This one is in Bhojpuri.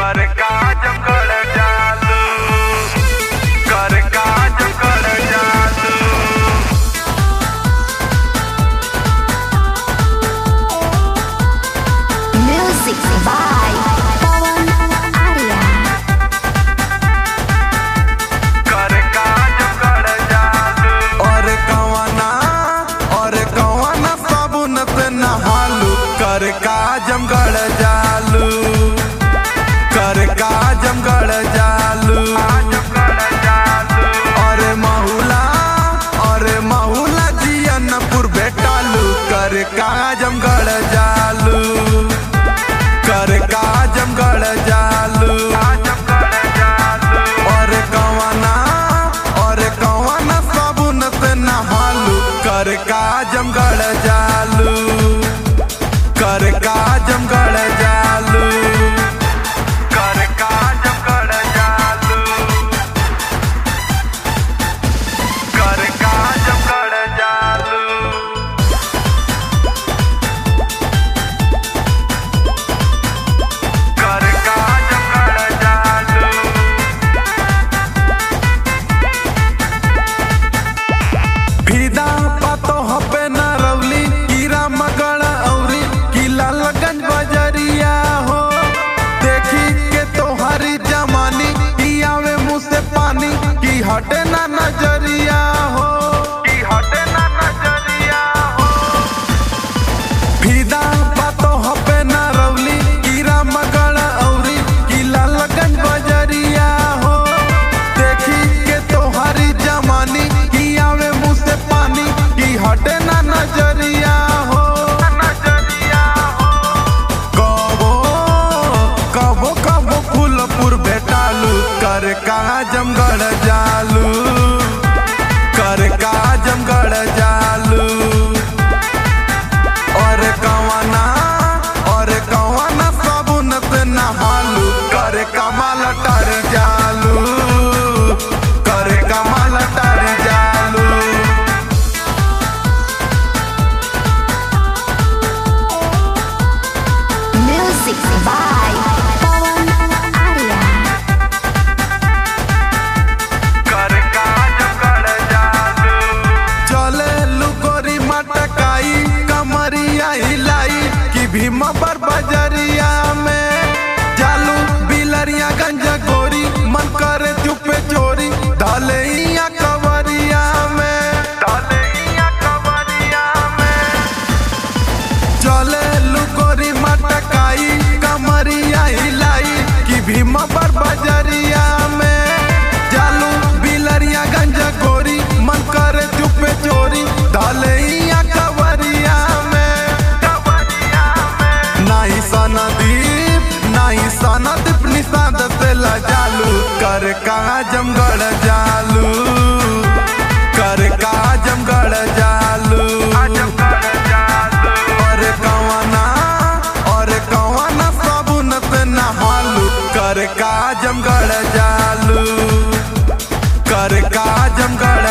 कर काजमगढ़ जालू, कर काजमगढ़ जालू। Music by Pawan Arya. कर काजमगढ़ जालू। और कवना साबुन से नहालू, कर काजमगढ़ जालू, कर काजमगढ़ जालू। और महुला जियनपुर भेटालू, कर काजमगढ़ जालू, कर काजमगढ़ जालू। और कवना साबुन से नहालू, कर काजमगढ़ जालू, कर काजमगढ़ जालू, कर काजमगढ़ जालू, कर काजमगढ़ जालू। कर काजमगढ़ जालू। फिदा पातो हपे न रौली, कीरा मगड़ औरी किला लगन बजरिया हो। देखी के तोहरी जमानी की आवे मुँह से पानी, की हटे ना नजरिया हो, की हटे ना नजरिया हो। फिदा पातो हपे न रौली, कीरा मगड़ औरी किला लगन बजरिया हो। देखी के तोहरी जमानी की आवे मुँह से पानी, की हटे ना नजरिया हो, नजरिया हो। कबो कबो फूलपुर भेटालू, कर काजमगढ़ जालू, कर काजमगढ़ जालू। और कवना साबुन से नहालू, कर कमल तर जालू, कर कमल तर जालू। Music by Pawan Arya. कर काजमगढ़ जालू। चले लुकोरी मटकाई, कमरिया हिलाई, कि भीम पर बजरिया में जालू। बिलरिया गंज गोरी, मन करे चुपे चोरी, ढलैया कवरिया में, ढलैया कवरिया में। चले लुकोरी मटकाई, कमरिया हिलाई, कि भीम पर बजरिया में जालू। बिलरिया गंज गोरी, मन करे चुपे चोरी, ढलैया कवरिया में, कवरिया में। नहीं सनदीप निषाद से लजालू, कर काजमगढ़ जालू, कर काजमगढ़ जालू। और कवना साबुन से नहालू, कर काजमगढ़ जालू, कर काजमगढ़